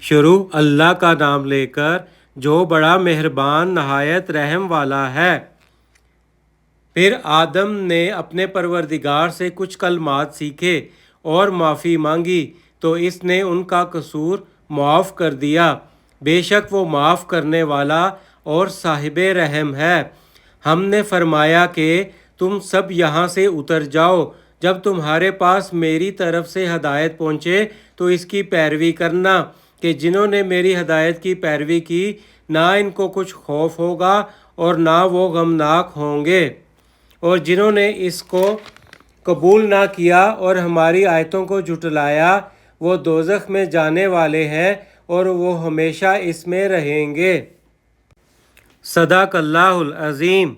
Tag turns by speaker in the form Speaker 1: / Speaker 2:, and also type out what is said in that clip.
Speaker 1: شروع اللہ کا نام لے کر جو بڑا مہربان نہایت رحم والا ہے۔ پھر آدم نے اپنے پروردگار سے کچھ کلمات سیکھے اور معافی مانگی تو اس نے ان کا قصور معاف کر دیا۔ بے شک وہ معاف کرنے والا اور صاحب رحم ہے۔ ہم نے فرمایا کہ تم سب یہاں سے اتر جاؤ، جب تمہارے پاس میری طرف سے ہدایت پہنچے تو اس کی پیروی کرنا کہ جنہوں نے میری ہدایت کی پیروی کی نہ ان کو کچھ خوف ہوگا اور نہ وہ غمناک ہوں گے، اور جنہوں نے اس کو قبول نہ کیا اور ہماری آیتوں کو جھٹلایا وہ دوزخ میں جانے والے ہیں اور وہ ہمیشہ اس میں رہیں گے۔ صدق اللہ العظیم۔